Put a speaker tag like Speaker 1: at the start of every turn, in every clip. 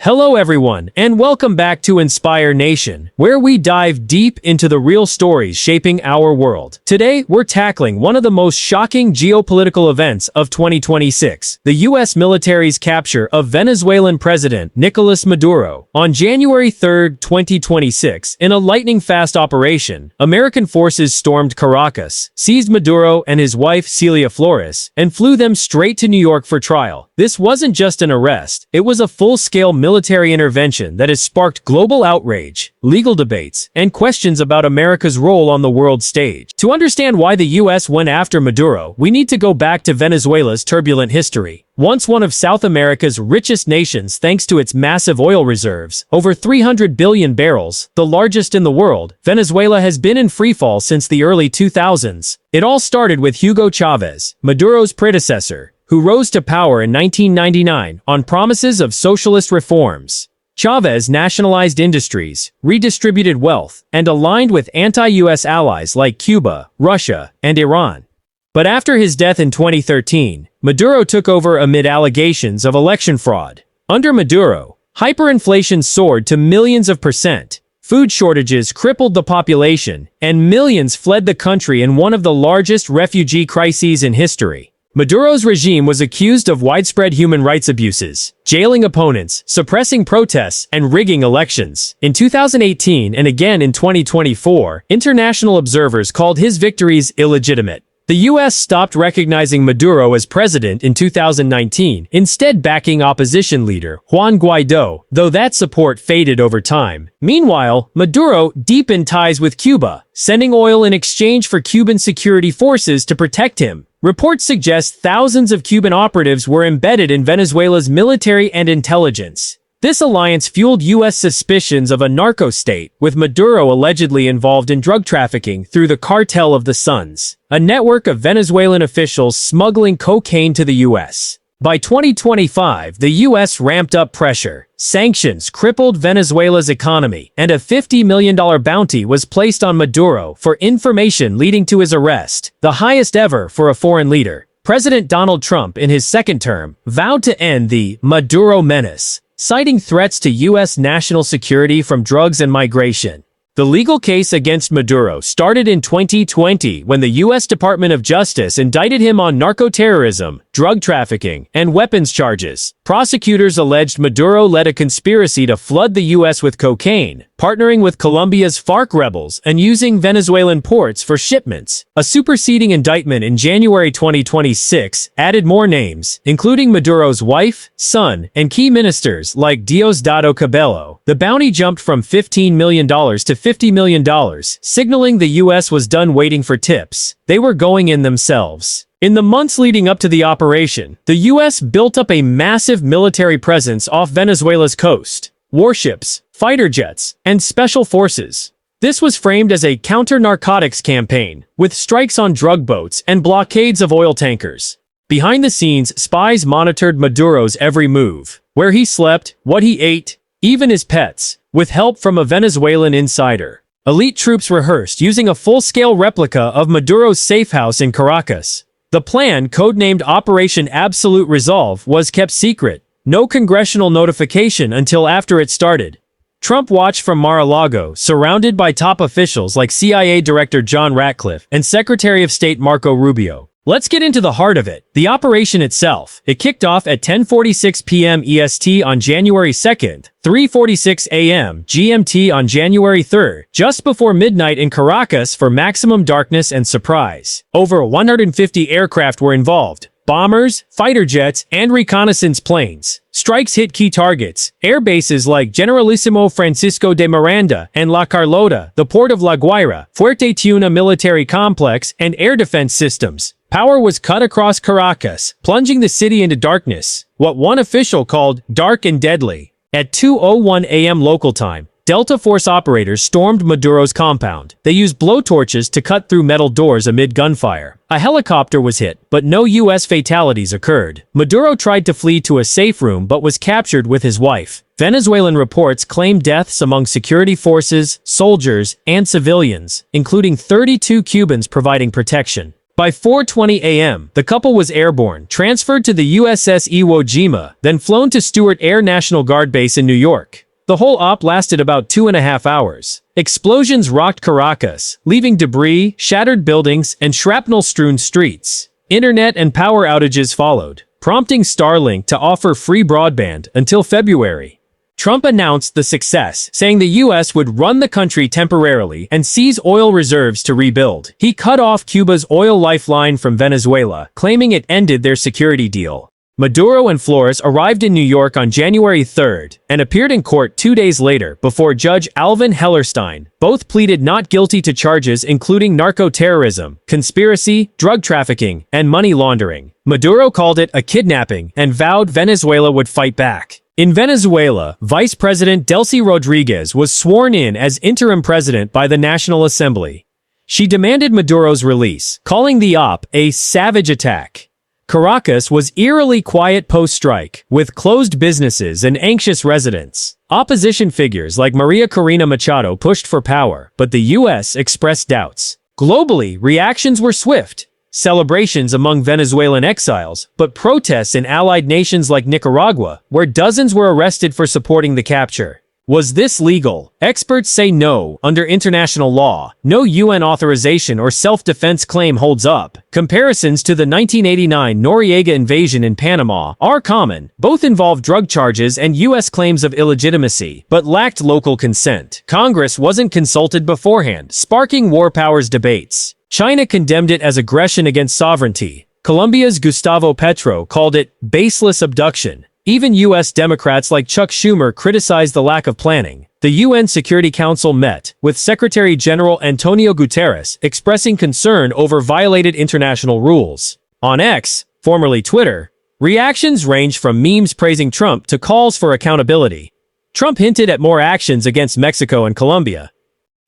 Speaker 1: Hello everyone, and welcome back to Inspire Nation, where we dive deep into the real stories shaping our world. Today, we're tackling one of the most shocking geopolitical events of 2026, the U.S. military's capture of Venezuelan President Nicolás Maduro. On January 3, 2026, in a lightning-fast operation, American forces stormed Caracas, seized Maduro and his wife Celia Flores, and flew them straight to New York for trial. This wasn't just an arrest, it was a full-scale military intervention that has sparked global outrage, legal debates, and questions about America's role on the world stage. To understand why the U.S. went after Maduro, we need to go back to Venezuela's turbulent history. Once one of South America's richest nations thanks to its massive oil reserves, over 300 billion barrels, the largest in the world, Venezuela has been in freefall since the early 2000s. It all started with Hugo Chavez, Maduro's predecessor, who rose to power in 1999 on promises of socialist reforms. Chavez nationalized industries, redistributed wealth, and aligned with anti-US allies like Cuba, Russia, and Iran. But after his death in 2013, Maduro took over amid allegations of election fraud. Under Maduro, hyperinflation soared to millions of percent. Food shortages crippled the population, and millions fled the country in one of the largest refugee crises in history. Maduro's regime was accused of widespread human rights abuses, jailing opponents, suppressing protests, and rigging elections. In 2018 and again in 2024, international observers called his victories illegitimate. The U.S. stopped recognizing Maduro as president in 2019, instead backing opposition leader Juan Guaido, though that support faded over time. Meanwhile, Maduro deepened ties with Cuba, sending oil in exchange for Cuban security forces to protect him. Reports suggest thousands of Cuban operatives were embedded in Venezuela's military and intelligence. This alliance fueled U.S. suspicions of a narco-state, with Maduro allegedly involved in drug trafficking through the Cartel of the Suns, a network of Venezuelan officials smuggling cocaine to the U.S. By 2025, the U.S. ramped up pressure. Sanctions crippled Venezuela's economy, and a $50 million bounty was placed on Maduro for information leading to his arrest, the highest ever for a foreign leader. President Donald Trump, in his second term, vowed to end the Maduro menace, citing threats to U.S. national security from drugs and migration. The legal case against Maduro started in 2020 when the U.S. Department of Justice indicted him on narco-terrorism, drug trafficking, and weapons charges. Prosecutors alleged Maduro led a conspiracy to flood the U.S. with cocaine, partnering with Colombia's FARC rebels and using Venezuelan ports for shipments. A superseding indictment in January 2026 added more names, including Maduro's wife, son, and key ministers like Diosdado Cabello. The bounty jumped from $15 million to $50 million, signaling the U.S. was done waiting for tips. They were going in themselves. In the months leading up to the operation, the U.S. built up a massive military presence off Venezuela's coast. Warships, fighter jets, and special forces. This was framed as a counter-narcotics campaign, with strikes on drug boats and blockades of oil tankers. Behind the scenes, spies monitored Maduro's every move, where he slept, what he ate, even his pets, with help from a Venezuelan insider. Elite troops rehearsed using a full-scale replica of Maduro's safe house in Caracas. The plan, codenamed Operation Absolute Resolve, was kept secret. No congressional notification until after it started. Trump watched from Mar-a-Lago, surrounded by top officials like CIA Director John Ratcliffe and Secretary of State Marco Rubio. Let's get into the heart of it. The operation itself. It kicked off at 10:46 p.m. EST on January 2nd, 3:46 a.m. GMT on January 3rd, just before midnight in Caracas for maximum darkness and surprise. Over 150 aircraft were involved. Bombers, fighter jets, and reconnaissance planes. Strikes hit key targets, air bases like Generalissimo Francisco de Miranda and La Carlota, the port of La Guaira, Fuerte Tiuna military complex, and air defense systems. Power was cut across Caracas, plunging the city into darkness, what one official called dark and deadly. At 2:01 a.m. local time, Delta Force operators stormed Maduro's compound. They used blowtorches to cut through metal doors amid gunfire. A helicopter was hit, but no U.S. fatalities occurred. Maduro tried to flee to a safe room but was captured with his wife. Venezuelan reports claim deaths among security forces, soldiers, and civilians, including 32 Cubans providing protection. By 4:20 a.m., the couple was airborne, transferred to the USS Iwo Jima, then flown to Stewart Air National Guard Base in New York. The whole op lasted about 2.5 hours. Explosions rocked Caracas, leaving debris, shattered buildings, and shrapnel-strewn streets. Internet and power outages followed, prompting Starlink to offer free broadband until February. Trump announced the success, saying the U.S. would run the country temporarily and seize oil reserves to rebuild. He cut off Cuba's oil lifeline from Venezuela, claiming it ended their security deal. Maduro and Flores arrived in New York on January 3rd and appeared in court 2 days later before Judge Alvin Hellerstein. Both pleaded not guilty to charges including narco-terrorism, conspiracy, drug trafficking, and money laundering. Maduro called it a kidnapping and vowed Venezuela would fight back. In Venezuela, Vice President Delcy Rodriguez was sworn in as interim president by the National Assembly. She demanded Maduro's release, calling the op a savage attack. Caracas was eerily quiet post-strike, with closed businesses and anxious residents. Opposition figures like Maria Corina Machado pushed for power, but the U.S. expressed doubts. Globally, reactions were swift. Celebrations among Venezuelan exiles, but protests in allied nations like Nicaragua, where dozens were arrested for supporting the capture. Was this legal? Experts say no. Under international law, no UN authorization or self-defense claim holds up. Comparisons to the 1989 Noriega invasion in Panama are common. Both involved drug charges and U.S. claims of illegitimacy, but lacked local consent. Congress wasn't consulted beforehand, sparking war powers debates. China condemned it as aggression against sovereignty. Colombia's Gustavo Petro called it baseless abduction. Even U.S. Democrats like Chuck Schumer criticized the lack of planning. The UN Security Council met, with Secretary General Antonio Guterres expressing concern over violated international rules. On X, formerly Twitter, reactions ranged from memes praising Trump to calls for accountability. Trump hinted at more actions against Mexico and Colombia.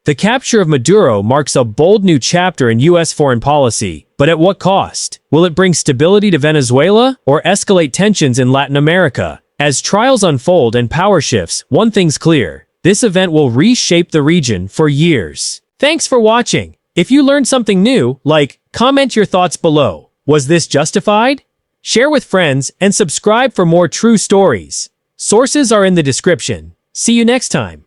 Speaker 1: The capture of Maduro marks a bold new chapter in U.S. foreign policy, but at what cost? Will it bring stability to Venezuela or escalate tensions in Latin America? As trials unfold and power shifts, one thing's clear: this event will reshape the region for years. Thanks for watching. If you learned something new, comment your thoughts below. Was this justified? Share with friends and subscribe for more true stories. Sources are in the description. See you next time.